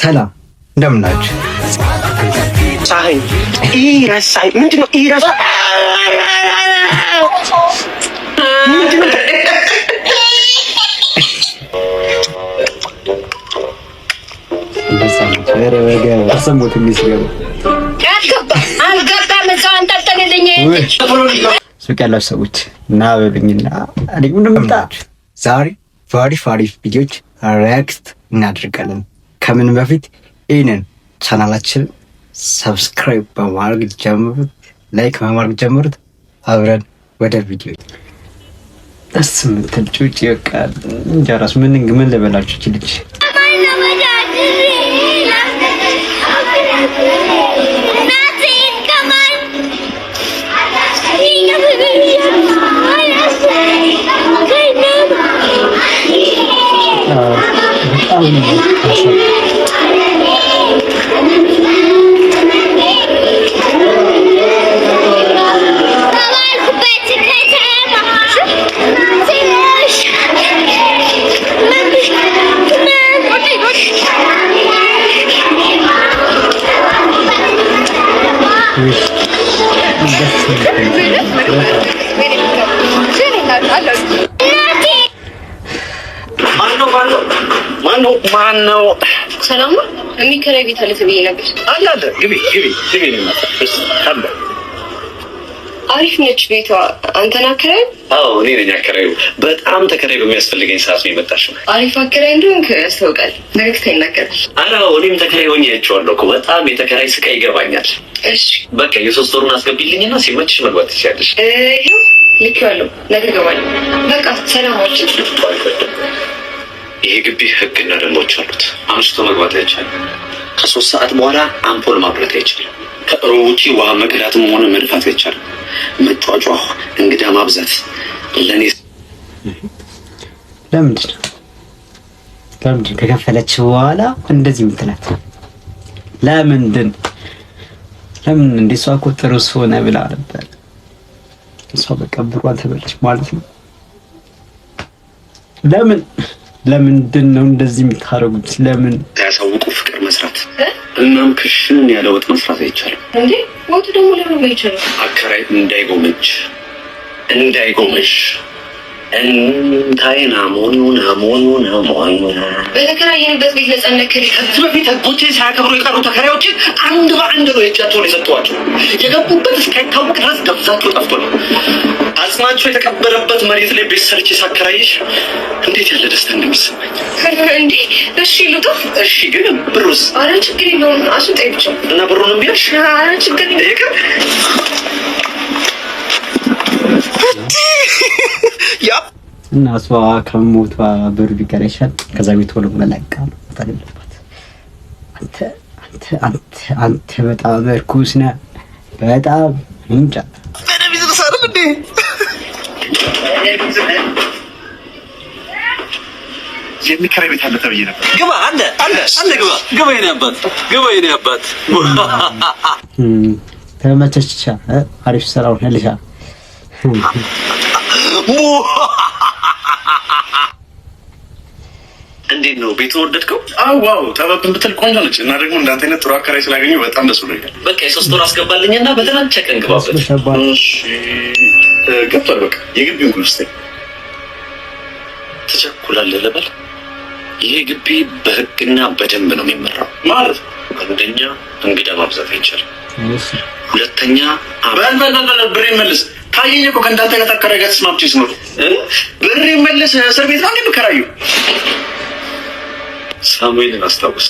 ሰላም እንደምን ናችሁ? ሳይ ኢራሳይ ምንድነው? ኢራሳ ሱቅ ያላችሁ ሰዎች እና በብኝና ዛሬ አሪፍ ቪዲዮች ሪያክት እናደርጋለን። ከምን በፊት ይህንን ቻናላችን ሰብስክራይብ በማድረግ ጀምሩት፣ ላይክ በማድረግ ጀምሩት። አብረን ወደ ቪዲዮ ደስ የምትል ጩጭ ይወቃል። እንጃ እራሱ ምን ልበላችሁ ይችልች ማነው? ሰላም ነው። የሚከራይ ቤት አለ ተብዬ ነበር። አለ ግቢ ነው። አሪፍ ነች ቤቷ። አንተን አከራይ? አዎ እኔ ነኝ አከራዩ። በጣም ተከራይ በሚያስፈልገኝ ሰዓት ነው የመጣሽው። አሪፍ አከራይ እንደሆንክ ያስታውቃል። ፈገግታ ይናገራል። አዎ እኔም ተከራይ ሆኜ አይቼዋለሁ እኮ። በጣም የተከራይ ስቃይ ይገባኛል። እሺ በቃ የ3 ወሩን አስገቢልኝና ሲመችሽ መግባት ትችያለሽ። ይኸው ልኬዋለሁ። ነገ እገባለሁ። በቃ ሰላሞች። ይሄ ግቢ ህግና ደንቦች አሉት። አምሽቶ መግባት አይቻልም። ከ3 ሰዓት በኋላ አምፖል ማብራት አይቻልም። ከእሮ ውጪ ውሃ መቅዳትም ሆነ መንፋት አይቻልም። መጫጫህ፣ እንግዳ ማብዛት ለኔ ለምንድን ከከፈለች በኋላ እንደዚህ የምትላት ለምን እንደ እሷ እኮ ጥሩ ሆነ ብላ ነበር። እሷ በቃ ብሯን ተበልች ማለት ነው። ለምንድን ነው እንደዚህ የምታረጉት? ለምን ያሳውቁ ፍቅር መስራት እናም ክሽን ያለ ወጥ መስራት አይቻልም እንዴ? ወጡ ደግሞ ለምን አይቻልም? አከራይ እንዳይጎመጅ እንታይና ሞኑና በተከራየንበት ቤት ነፃነት ከዚህ በፊት ህጎችን ሳያከብሩ የቀሩ ተከራዮችን አንድ በአንድ ነው የእጃቸውን የሰጧቸው። የገቡበት እስካይታወቅ ድረስ ገብዛቸው ጠፍቷል። አጽማቸው የተቀበረበት መሬት ላይ ቤት ሰርቼ ሳከራይሽ እንዴት ያለ ደስታ እንደሚሰማኝ እንዴ! እሺ ልጡፍ። እሺ ግን ብሩስ? አረ ችግር የለውም አስወጣኝ ብቻ እና ብሩንም ቢያሽ አረ ችግር የለውም። እና እሷ ከሞቷ ብር ቢቀርሻል ከዛ ቤት ሆኖ መላቃ ነው ታደለባት። አንተ በጣም እርኩስ ነህ። በጣም እንጃ በነቢዝ ተሳረም እንዴ? የሚከራይ ቤት አለ ተብዬ ነበር። ግባ አለ የኔ አባት ተመቸችሻ? አሪፍ ስራው ሆነልሻ? እንዴት ነው ቤቱን ወደድከው? ዋው ተባብን ብትል ቆንጆ ነች። እና ደግሞ እንዳንተ አይነት ጥሩ አከራይ ስላገኘሁ በጣም ደስ ብሎኛል። በቃ የ3 ወር አስገባልኝና በተናቸ ቀን ግባበት። እሺ ገብቷል። በቃ የግቢውን ጉልስቴ ትቸኩላለህ ልበል? ይሄ ግቢ በህግና በደንብ ነው የሚመራው። ማለት አንደኛ እንግዳ ማብዛት አይቻልም። ሁለተኛ ብሬ መልስ ታየኝ እኮ ከእንዳንተ አይነት አከራይ ጋር ተስማምቼ ስኖር ብሬ መልስ እስር ቤት ነው እንደምከራዩ። ሳሙኤልን አስታውስ።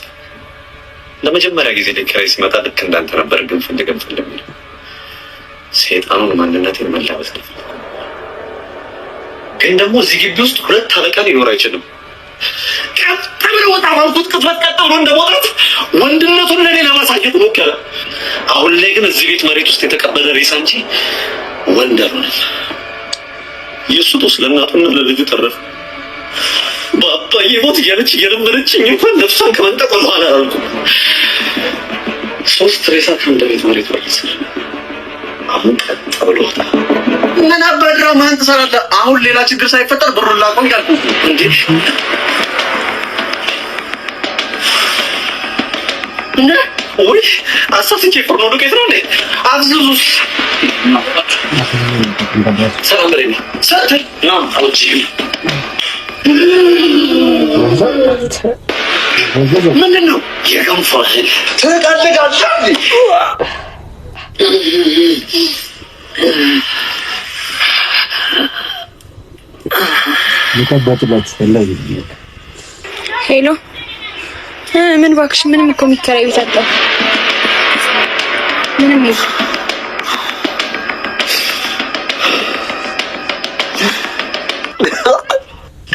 ለመጀመሪያ ጊዜ ለኪራይ ሲመጣ ልክ እንዳንተ ነበር። ግን ፈልገን ሰይጣኑን ማንነቴን መላበስ አልፈልግም። ግን ደግሞ እዚህ ግቢ ውስጥ 2 አለቃ ሊኖር አይችልም። ቀጥ ብሎ ወጣ ባልኩት ቅጽበት ቀጥ ብሎ እንደመውጣት ወንድነቱን ለኔ ለማሳየት ሞከረ። አሁን ላይ ግን እዚህ ቤት መሬት ውስጥ የተቀበለ ሬሳ እንጂ ወንድ አልሆነም። የእሱ ጦስ ለእናቱና ለልጁ ተረፈ። በአባዬ ሞት እያለች እየለመነችኝ እንኳን ነፍሷን ከመንጠቅ በኋላ አላልኩም። 3 ሬሳ ከአንድ ቤት መሬት ወረሰ። አሁን ቀጥ ብሎ ወጣ። ምን አባድራ ማን ትሰራለህ? አሁን ሌላ ችግር ሳይፈጠር ብሩን ላቆይ ያልኩ እንዴ? ወይ አሳስቼ ፍርኖ ዱቄት ነው እንዴ? አዝዙስ ሰላም በለኝ። ሰጥተኝ ነው አውጪ። ምንድን ነው የገንፎ እህል ትቀልጋለህ? ሄሎ ምን እባክሽ፣ ምንም እኮ የሚከራይ ቤት አጣሁ። ምንም ይሄ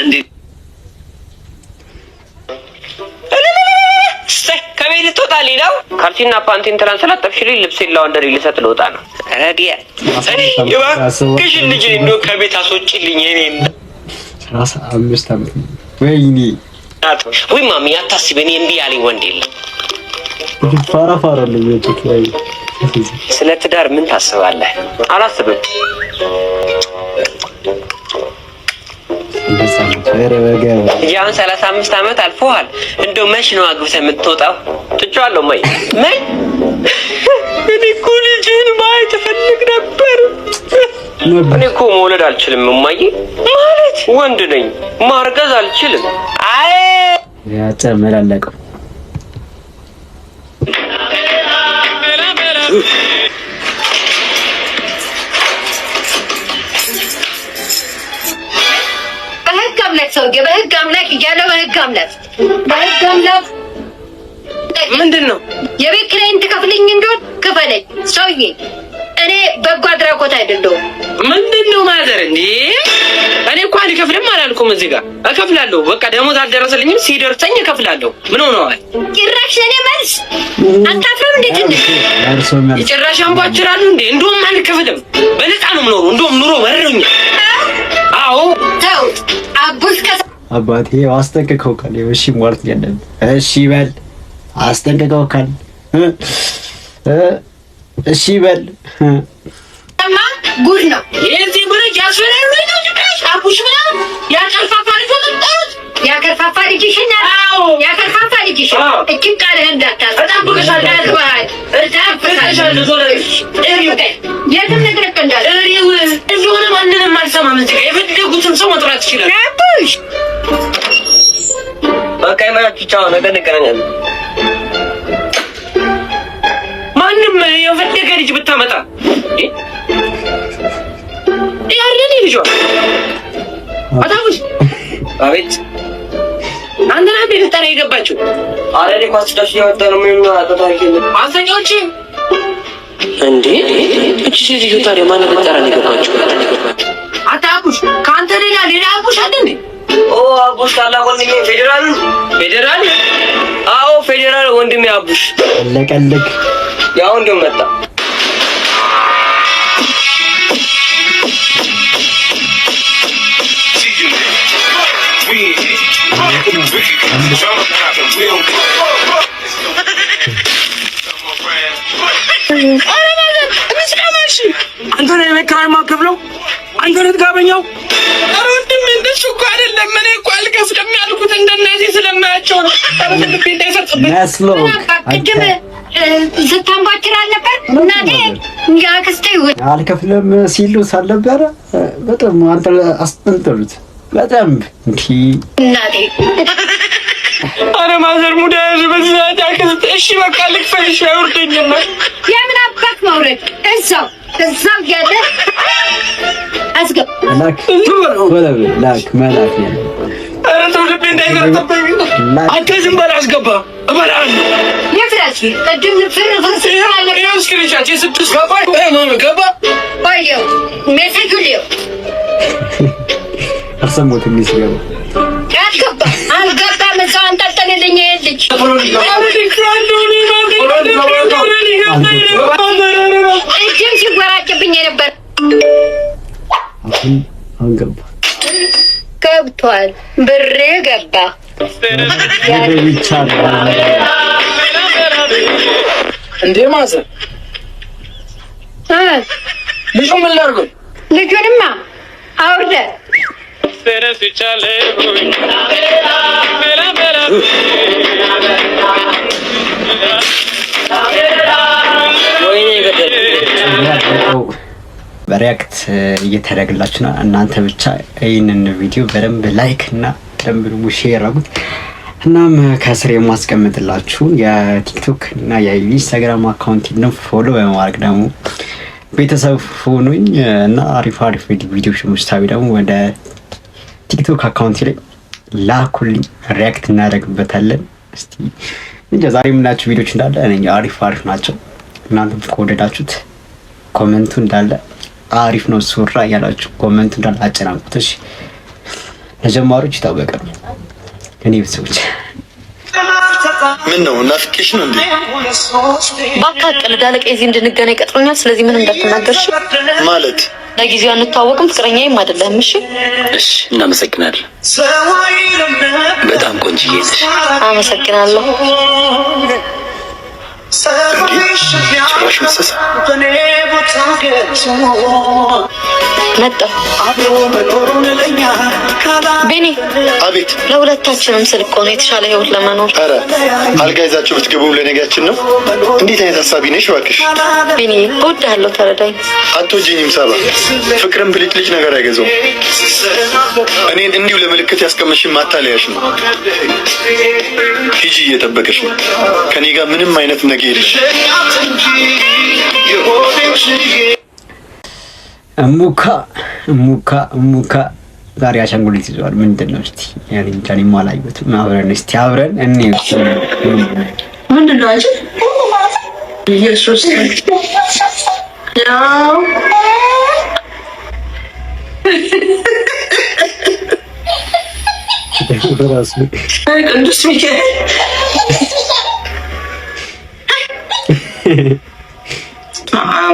እንዴ ከቤት ልትወጣልኝ ነው? ካልሲና ፓንቲን ትራንስላጠፍሽልኝ ልብሴን ላውንደሪ ልሰጥ ልወጣ ነው። ረዲያ እባክሽ ልጅ እንደው ከቤት አስወጪልኝ። እኔ 15 ዓመት ወይኔ ወይ ማሚ አታስቢ፣ እኔ እምቢ ያለኝ ወንድ የለም። ፋራ ልጅ ላይ ስለ ትዳር ምን ታስባለህ? አላስብም። ያን 35 ዓመት አልፎሃል። እንደው መች ነው አግብተህ የምትወጣው? ትጫዋለሁ ማይ ማይ እኔ እኮ ልጅህን ማየት እፈልግ ነበር። እኔ እኮ መውለድ አልችልም እማዬ፣ ማለት ወንድ ነኝ፣ ማርገዝ አልችልም። አይ ያጨመላለቀው በህግ አምላክ ሰውዬ፣ በህግ አምላክ እያለው በህግ አምላክ ምንድን ነው የቤት ኪራይን ትከፍልኝ እንደሆን ክፈለኝ ሰውዬ። እኔ በጎ አድራጎት አይደለሁም። ምንድን ነው ማዘር? እንዴ እኔ እኮ አልከፍልም አላልኩም። እዚህ ጋር እከፍላለሁ። በቃ ደሞዝ አልደረሰልኝም፣ ሲደርሰኝ እከፍላለሁ። ምን ሆነዋል? ጭራሽ ለኔ መልስ አታፍርም? እንዴት እንዴ ጭራሽ አንቧችራሉ እንዴ? እንደውም አልከፍልም፣ በነፃ ነው የምኖረው። እንደውም ኑሮ ወረኛ። አዎ ተው አቡሽ አባቴ አስጠንቅቀው ካለ እሺ ማለት ያለብህ እሺ በል። አስጠንቅቀው ካለ እሺ በል። እማ ጉድ ነው የዚህ ብረጅ ያስፈራሩ ነው ጭራሽ አቡሽ ብላ ያቀርፋፋ ልጅ ወጣት ያከርፋፋ ልጅሽና ያከርፋፋ ልጅሽ እቺን ቃልህን እንዳታስ እጠብቅሻለሁ። እጠብቅሻለሁ። ዞረሽ የትም ንግረቅ እንዳለ እንደሆነ ማንንም አልሰማም። እዚህ ጋር የፈለጉትን ሰው መጥራት ይችላል። አቡሽ በቃ ይመራችሁ። ቻው፣ ነገ እንገናኛለን። ማንም የፈለገ ልጅ ብታመጣ ያለኔ ልጇ አታውሽ። አቤት አንተ ናት ልጠራ የገባችው? አረዴ ኳስ ዳሽ ያወጣ ነው። ምን አጣጣቂ አሰኞች እንዴ? እቺ ሴትዮ ታዲያ ማን ልጠራ ነው የገባችው? አታውሽ። ካንተ ሌላ አቡሽ አለ እንዴ? ኦ አቡሽ ታላ ወንድሜ ፌደራል። አዎ ፌደራል ወንድሜ አቡሽ ለቀልቅ ያው እንደው መጣ። አንተ ነህ የመከራን ማከፍለው? አንተ ነህ ትጋበኛው? ኧረ ወንድሜ እንደሱ እኮ አይደለም። እኔ እኮ አልከፍልም ያልኩት እንደነዚህ ስለማያቸው ነው። ልቤ እንዳይሰርጽብኝ ቅድም ስታንቧጭር አልነበር? እናቴ ያክስቴ አልከፍልም ሲሉ ሳልነበረ በጣም አንተ አስጠንጥሩት በጣም እንዴ እናቴ። ኧረ ማዘር ሙዳዝ በዛት ያክስቴ። እሺ በቃ ልክፈልሽ፣ አይወርደኝና የምን አባት ማውረድ እዛው ያለ አስገባ ላክ መላክ ነው። ኧረ ተው ልቤ እንዳይሰርጽብኝ። አንተ ዝም በል አስገባ እበላለሁ። የፍራሽ ቅድም ፍርፍር አለ ይኸው እስክሪንሻት የስድስት ገባ ቆየው ሜሴጁ ሊው አልሰሙትም ሲገባ አልገባም። እዛው አንጠልጥልልኝ ልጅ እጅም ሲወራጭብኝ የነበር አሁን ገባ። ገብቷል። ብሬ ገባ። እንዴ ማዘር ልጁ ምን ላድርገው? ልጁንማ አውርደ ሪያክት እየተደረገላችሁ ነው። እናንተ ብቻ ይህንን ቪዲዮ በደንብ ላይክ እና በደንብ ደግሞ ሼር አድርጉት። እናም ከስር የማስቀምጥላችሁ የቲክቶክ እና የኢንስታግራም አካውንት ነው። ፎሎ በማድረግ ደግሞ ቤተሰብ ሆኑኝ እና አሪፍ ቪዲዮዎች ሙስታቢ ደግሞ ወደ ቲክቶክ አካውንት ላይ ላኩልኝ፣ ሪያክት እናደርግበታለን። እስቲ እንጃ ዛሬ የምናያቸው ቪዲዮዎች እንዳለ እኔ አሪፍ ናቸው። እናንተም ከወደዳችሁት ኮሜንቱ እንዳለ አሪፍ ነው ሱራ እያላችሁ ኮሜንቱ እንዳለ አጨናንቁት። እሺ ለጀማሪዎች የታወቀ ነው። እኔ ቤተሰቦች ምን ነው ናፍቄሽ ነው እንዴ? ባካቀለ ዳለቀ እዚህ እንድንገናኝ ቀጥሮኛል። ስለዚህ ምንም እንዳትናገርሽ ማለት ለጊዜው አንተዋወቅም፣ ፍቅረኛዬም አይደለም። እሺ እሺ፣ እናመሰግናለን። በጣም ቆንጆዬ ነሽ። አመሰግናለሁ። ጭራሽ መሰሳ መጣሁ። ቤኒ አቤት። ለሁለታችንም ስልክ ሆነ የተሻለ ህይወት ለመኖር። ኧረ አልጋ ይዛችሁ ብትገቡ ለነገያችን ነው። እንዴት አይነት ሀሳቢ ነሽ እባክሽ። ቤኒ እወድሃለሁ፣ ተረዳኝ። አትወጂኝም ሳባ። ፍቅርን ብልጭልጭ ነገር አይገዛውም። እኔን እንዲሁ ለምልክት ያስቀመሽኝ ማታለያሽ ነው። ሂጂ እየጠበቀሽ ነው። ከኔ ጋር ምንም አይነት ነገ የለሽ። እሙካ ዛሬ አሻንጉሊት ይዟል። ምንድን ነው እስቲ? ያኔ እንጃ አላየሁትም። አብረን እስቲ አብረን እኔ ምንድን ነው አንቺ? ኢየሱስ ያው ቅዱስ ሚካኤል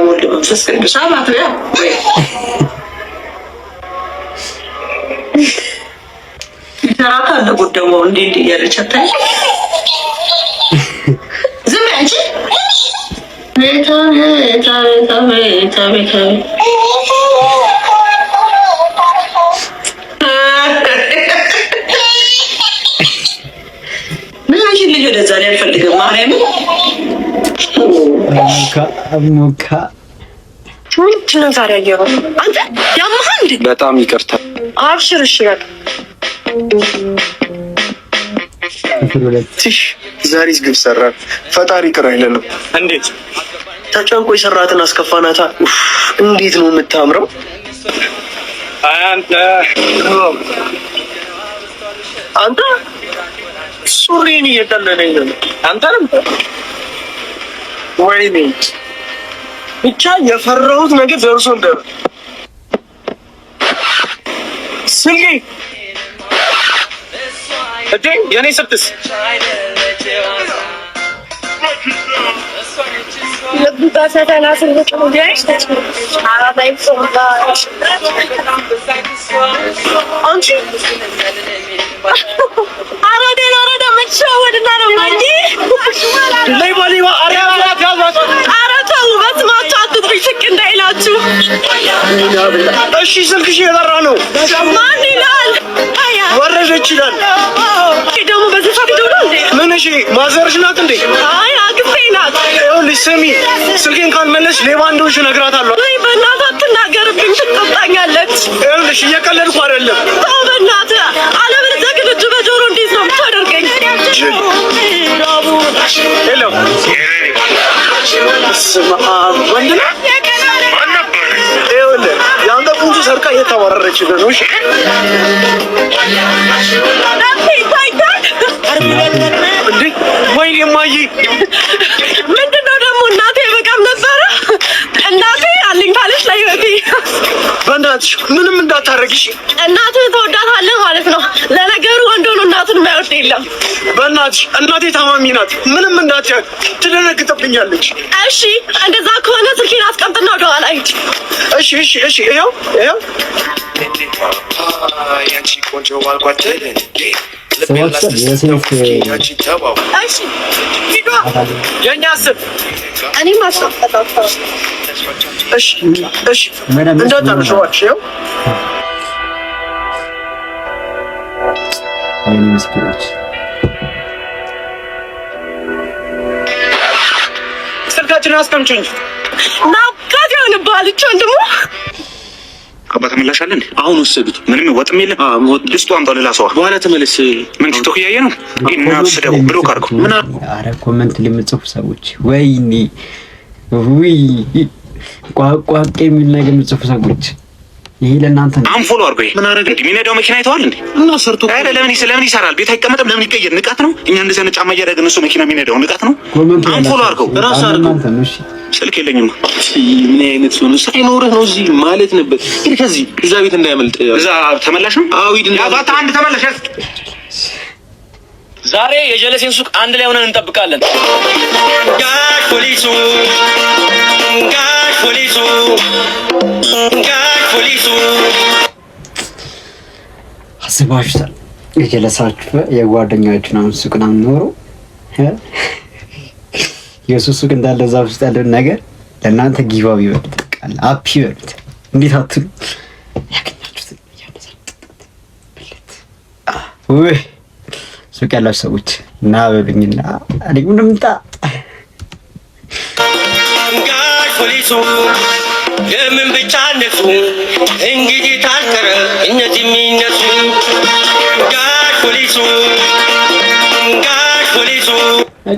ወልድ መንፈስ ቅዱስ አባት ያ ይሰራታ ለጉደሞ እንዴ እያለች አታይ ዝም አንቺ ቤታ ምን አንቺ ልጅ ወደዛ ላይ አልፈልግም ማርያም ሙካ ምንድን ነው ዛሬ አየሩ? አንተ ያማህ እንዴ? በጣም ይቅርታ። አብሽር። እሺ በቃ ትሽ ዛሬስ ግብ ሰራ። ፈጣሪ ቅር አይለንም። እንዴት ተጨንቆ የሰራትን አስከፋናታ። እንዴት ነው የምታምረው አንተ ሱሪን እየቀለለኝ ነው። አንተንም ወይኔ ብቻ የፈራሁት ነገር ደርሶ እንደው ስልኬ እቴ የኔ ስልክስ ለቡታሰታና ስልክ ነው ያይሽ አራታይ ሶላ አንቺ አረደ መቻወድና ነው እንዴ ሌባ አራታው በስማቸው አትጥሪ ስቅ እንዳይላችሁ። እሺ ስልክሽ የጠራ ነው። ማን ይላል? ወረደች ይላል። ደግሞ በዚህ ሰዓት ደውሎ እንዴ ምን? እሺ ማዘርሽ ናት እንዴ? አይ አግፌ ናት። ይኸውልሽ ስሚ፣ ስልኬን ካልመለስሽ ሌባ እንደሆንሽ እነግራታለሁ። ወይ በእናትህ አትናገርብኝ፣ ትቆጣኛለች። ይኸውልሽ እየቀለድኩ አይደለም። ተው በእናትህ፣ አለበለዚያ ግን እጅ በጆሮ እንዴት ነው የምታደርገኝ? ሄሎ ስማ፣ ወንድ ነው ይኸውልህ የአንተ ቁንጭ ሰርቃ እየተባረረች ነው። እሺ እንዴ ወይኔ እማዬ ምንድን ነው ደግሞ? እናቴ በቃም ነበረ። እናቴ አለኝ ካለች ላይ ወዲ በእናትሽ ምንም እንዳታረግሽ። እናትህ ተወዳታለህ ማለት ነው። ለነገሩ ወንድ ሆኖ እናቱን የማይወድ የለም። በእናትሽ እናቴ ታማሚ ናት። ምንም እንዳትያት ትደነግጥብኛለች። እሺ እንደዛ ከሆነ ስልኬን አስቀምጥና ወደኋላ ሂድ። እሺ ይኸው ያንቺ ቆንጆ አልኳት። እሺ የእኛ ስም እኔም አስቀምጣለሁ። እሺ እንዳታርሸዋች። ይኸው የኔ ምስኪኖች ስልካችንን አስቀምጪኝ። ናፍቆት የሆነ ይገባል እቺ ወንድሙ አባ ተመላሻለ እንዴ? አሁን ወሰዱት። ምንም ወጥም የለም። ድስቱ አምጣው ሌላ ሰው በኋላ ተመለስ። ምን ቲክቶክ እያየ ነው እና ስደው ብሎክ አድርገው ምን አረ ኮሜንት ለምጽፉ ሰዎች ወይኔ ውይ ቋቋቅ የሚል ነገር የምጽፉ ሰዎች ይሄ ለእናንተ ነው። አንፎሎ አድርገው ምን አረግ እንዴ? የሚነዳው መኪና አይተዋል እንዴ? እና ሰርቶ አረ ለምን ይሰራል? ቤት አይቀመጥም? ለምን ይቀየር? ንቃት ነው። እኛ እንደዚህ አይነት ጫማ እያደረግን እሱ መኪና የሚነዳው ንቃት ነው። አንፎሎ አድርገው ራስ አድርገው። ስልክ የለኝም። ምን አይነት ሰው ነው? ሳይኖርህ ነው እዚህ ማለት ነበር። ግን ከዚህ እዛ ቤት እንዳያመልጥ። እዛ ተመላሽ ነው። አዎ ይድና ያባታ አንድ ተመላሽ። ዛሬ የጀለሴን ሱቅ አንድ ላይ ሆነን እንጠብቃለን። ጋሽ ፖሊሱ አስባችሁታል? የጀለሳችሁ የጓደኛችሁ ነው ሱቅ ነው ኖሮ የሱስ ሱቅ እንዳለ እዛ ውስጥ ያለው ነገር ለእናንተ ጊቫው ይበልጥ ቃል አፕ ይበልጥ እንዴት አትሉ? ያገኛችሁት ወይ ሱቅ ያላችሁ ሰዎች እና በብኝና እኔ ምንም እንጣ ጋሽ ፖሊሱ ለምን ብቻ ነሱ እንግዲህ ታልቀረ እነዚህ የሚነሱ ጋሽ ፖሊሱ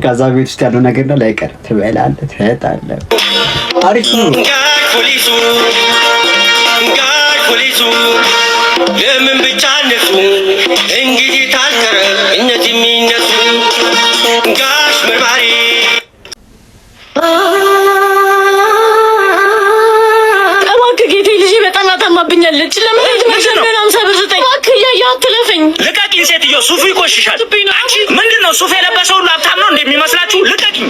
ከዛ ቤት ውስጥ ያለው ነገር ነው ላይቀር ትበላለህ፣ ትጠጣለህ። አሪፍ ነው። ጋሽ ፖሊሱ ለምን ብቻ ነሱ እንግዲህ ታልቀረ እነዚህ የሚነሱ ጋሽ መርማሪ ታማብኛለች። ለምን መጀመሪያ 50 ብር ስጠኝ እባክህ። እያየህ አትለፈኝ። ልቀቂኝ ሴትዮ፣ ሱፉ ይቆሽሻል። አንቺ ምንድነው ሱፍ የለበሰው ሁሉ ሀብታም ነው እንደሚመስላችሁ? ልቀቂኝ።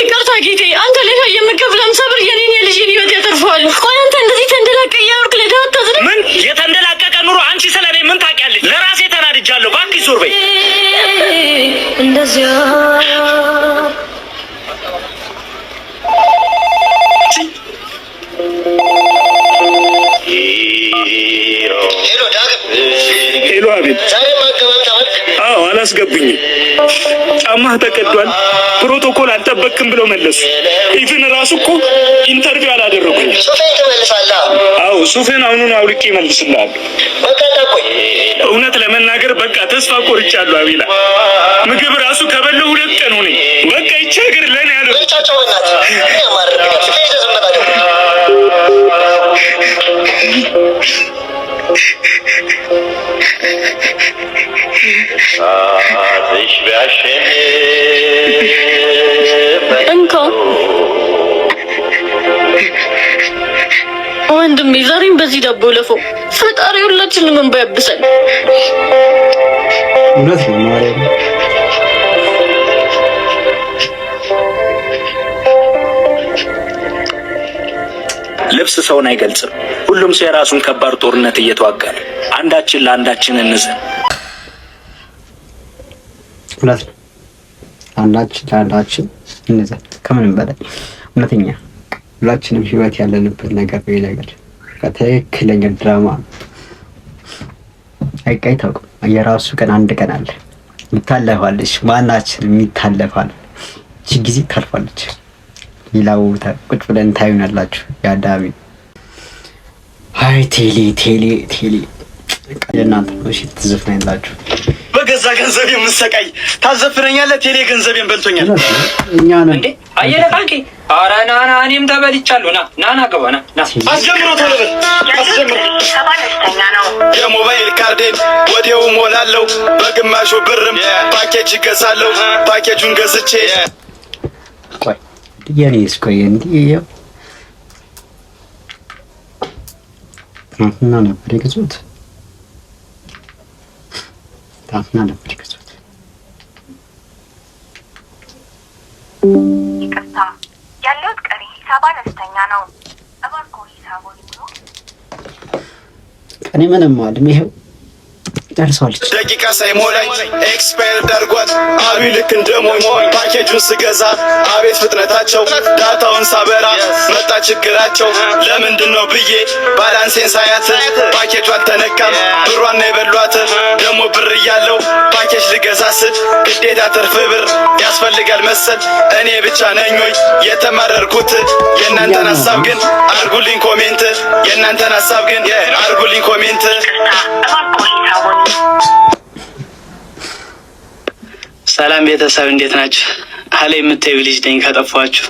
ይቅርታ ጌቴ፣ አንተ ላይ የምከፍለው 50 ብር የኔን የልጄን ህይወት ያተርፈዋል። ቆይ አንተ እንደዚህ ተንደላቀ እያወርክ ለዳው አታዝንም? ምን የተንደላቀቀ ኑሮ? አንቺ ስለኔ ምን ታውቂያለሽ? ለራሴ ተናድጃለሁ። እባክሽ ዞር በይ። እንደዚያ ሄሎ አቤት። አዎ አላስገቡኝም። ጫማህ ተቀዷል፣ ፕሮቶኮል አልጠበቅም ብለው መለሱ። ኢቭን ራሱ እኮ ኢንተርቪው አላደረጉኝም። ሱፌን ትመልሳለህ? አዎ ሱፌን አሁኑን አውልቄ እመልስልሃለሁ። በቃ ታቆይ። እውነት ለመናገር በቃ ተስፋ ቆርጫለሁ አቤላ። ምግብ ራሱ ከበለው 2 ቀን ሆነኝ። በቃ ይቺ ሀገር ለኔ ያለው ብቻቸው እናት ያማርክ ሱፌን ተዘመጣ እንካ ወንድሜ፣ ዛሬም በዚህ ዳቦ ለፈው። ፈጣሪ ሁላችንም እንባ ያብሰን። እውነት ነው ማለት ነው። ልብስ ሰውን አይገልጽም። ሁሉም ሰው የራሱን ከባድ ጦርነት እየተዋጋ ነው። አንዳችን ለአንዳችን እንዘን። እውነት ነው። አንዳችን ለአንዳችን እንዘን። ከምንም በላይ እውነተኛ ሁላችንም ህይወት ያለንበት ነገር ነው። ነገር ከትክክለኛ ድራማ አይታወቅም። የራሱ ቀን አንድ ቀን አለ። ይታለፋለች። ማናችንም ይታለፋል። እቺ ጊዜ ታልፋለች። ሌላው ቁጭ ብለን ታዩናላችሁ። ያዳሚ አይ ቴሌ እናንተ ነው እሺ ትዘፍናላችሁ። በገዛ ገንዘብ የምንሰቃይ ታዘፍነኛለህ። ቴሌ ገንዘቤን በልቶኛል። እኛ ነን እንዴ አየለ ቃቂ። ኧረ ና እኔም ተበልቻለሁ። ና ገባ ና አስጀምሮ ቶሎ በል አስጀምሮ። የሞባይል ካርዴን ወዲያው ሞላለሁ። በግማሹ ብርም ፓኬጅ ገዛለሁ። ፓኬጁን ገዝቼ ቆይ የኔስ ቆይ እንዲህ ያው ታፍና ነበር የገዙት። ይቅርታ ያለሁት ቀሪ ሂሳብ አነስተኛ ነው። እባክዎ ሂሳቡን ይሙሉ። ቀኔ ምንም አልም ይሄው ጨርሷለች። ደቂቃ ሳይሞላኝ ኤክስፓየር ዳርጓት አሉ ልክ እንደሞኝ ፓኬጁን ስገዛ አቤት ፍጥነታቸው ዳታውን ሳበራ መጣ ችግራቸው ለምንድን ነው ብዬ ባላንሴን ሳያት ፓኬጁ አልተነካም ብሯን ነው የበሏት ደግሞ ብር እያለው ፓኬጅ ልገዛ ስል ግዴታ ትርፍ ብር ያስፈልጋል መሰል እኔ ብቻ ነኝ ወይ የተማረርኩት የእናንተን ሀሳብ ግን አርጉልኝ ኮሜንት የእናንተን ሀሳብ ግን አርጉልኝ ኮሜንት ሰላም ቤተሰብ እንዴት ናችሁ? አለ የምታዩ ልጅ ነኝ ከጠፋችሁ።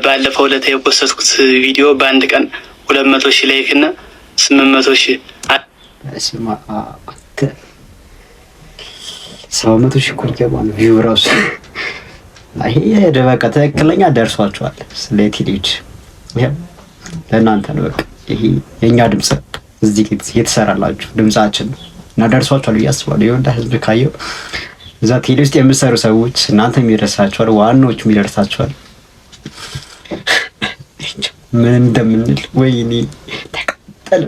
ባለፈው ዕለት የፖስተትኩት ቪዲዮ በአንድ ቀን 200,000 ላይክ እና 800,000 700,000 እኮ ይገባል ቪው ራሱ። ይሄ በቃ ትክክለኛ ደርሷችኋል። ስለዚህ ልጅ ይሄ ለእናንተ ነው። በቃ ይሄ የኛ ድምጽ እዚህ የተሰራላችሁ ድምጻችን እና ደርሷችኋል ብዬ አስባለሁ። የወንዳ ህዝብ ካየው እዛ ቴሌ ውስጥ የምትሰሩ ሰዎች እናንተም ይደርሳችኋል፣ ዋናዎቹም ይደርሳችኋል። ምን እንደምንል ወይኔ ተቃጠለ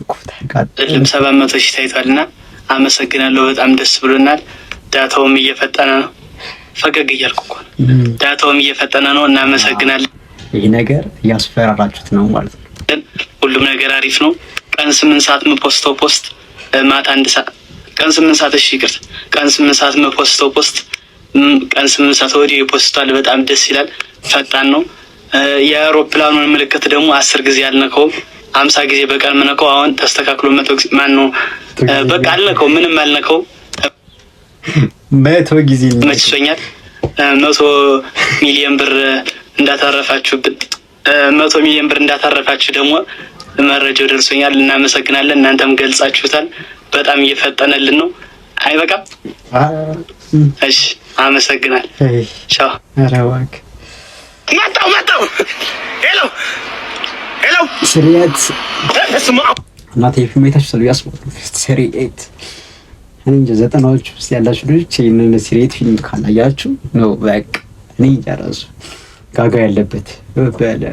እኮ ተቃጠለ። 700,000 ታይቷልና አመሰግናለሁ። በጣም ደስ ብሎናል። ዳታውም እየፈጠነ ነው። ፈገግ እያልኩ እኮ ዳታውም እየፈጠነ ነው። እናመሰግናለን። ይሄ ነገር እያስፈራራችሁት ነው ማለት ነው። ሁሉም ነገር አሪፍ ነው። ቀን 8 ሰዓት የምፖስተው ፖስት ማታ 1 ሰዓት ቀን 8 ሰዓት እሺ ይቅርታ ቀን 8 ሰዓት የምፖስተው ፖስት ቀን 8 ሰዓት ወዲህ ፖስቷል። በጣም ደስ ይላል። ፈጣን ነው። የአውሮፕላኑን ምልክት ደግሞ 10 ጊዜ አልነካውም። 50 ጊዜ በቀን ምነካው። አሁን ተስተካክሎ 100 ጊዜ ማን ነው በቃ አልነካው፣ ምንም አልነካው። 100 ጊዜ መችቶኛል። 100 ሚሊዮን ብር እንዳታረፋችሁብን 100 ሚሊዮን ብር እንዳታረፋችሁ ደግሞ መረጃው ደርሶኛል። እናመሰግናለን። እናንተም ገልጻችሁታል። በጣም እየፈጠነልን ነው። አይበቃም? እሺ አመሰግናል። ቻው። አራዋክ መጣው ሄሎ ስሪየት እናቴ ፊልሜታችሁ ሰሉ ያስሞቱ ስሪየት እኔ እንጃ 90ዎቹ ውስጥ ያላችሁ ልጆች ይሄንን ስሪየት ፊልም ካላያችሁ ነው በቃ እኔ እያራሱ ጋጋ ያለበት በለ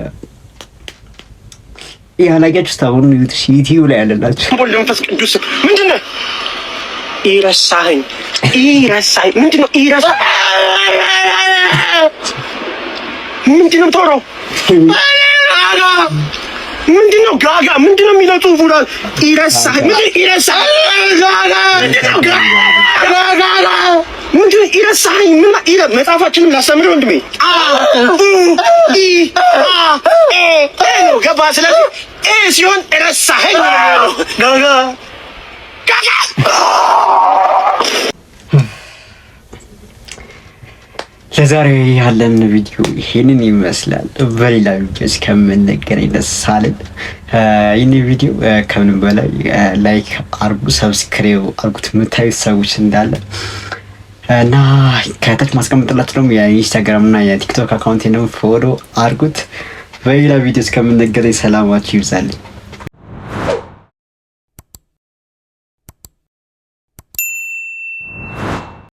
ያላያችሁ ታውን ዩቲዩብ ላይ ያለላችሁ ወልድ መንፈስ ቅዱስ ምንድነው? ይረሳኸኝ ምንድነው? ምንድነው ተወራው? ምንድነው ጋጋ? ምንድነው የሚለው ጽሁፉ ላይ? ይረሳኸኝ ምንድነው ይረሳኸኝ? መጽሐፋችንም ላስተምር ወንድሜ ገባ። ስለዚህ ሲሆን ረሳኸኝ ጋጋ ለዛሬ ያለን ቪዲዮ ይሄንን ይመስላል። በሌላ ቪዲዮ እስከምንገናኝ ደስ አለን። ይህን ቪዲዮ ከምንም በላይ ላይክ አርጉ፣ ሰብስክራይብ አርጉት የምታዩት ሰዎች እንዳለ እና ከታች ማስቀመጥላችሁ ደግሞ የኢንስታግራም እና የቲክቶክ አካውንቴን ደግሞ ፎሎ አርጉት። በሌላ ቪዲዮ እስከምንገናኝ ሰላማችሁ ይብዛልኝ።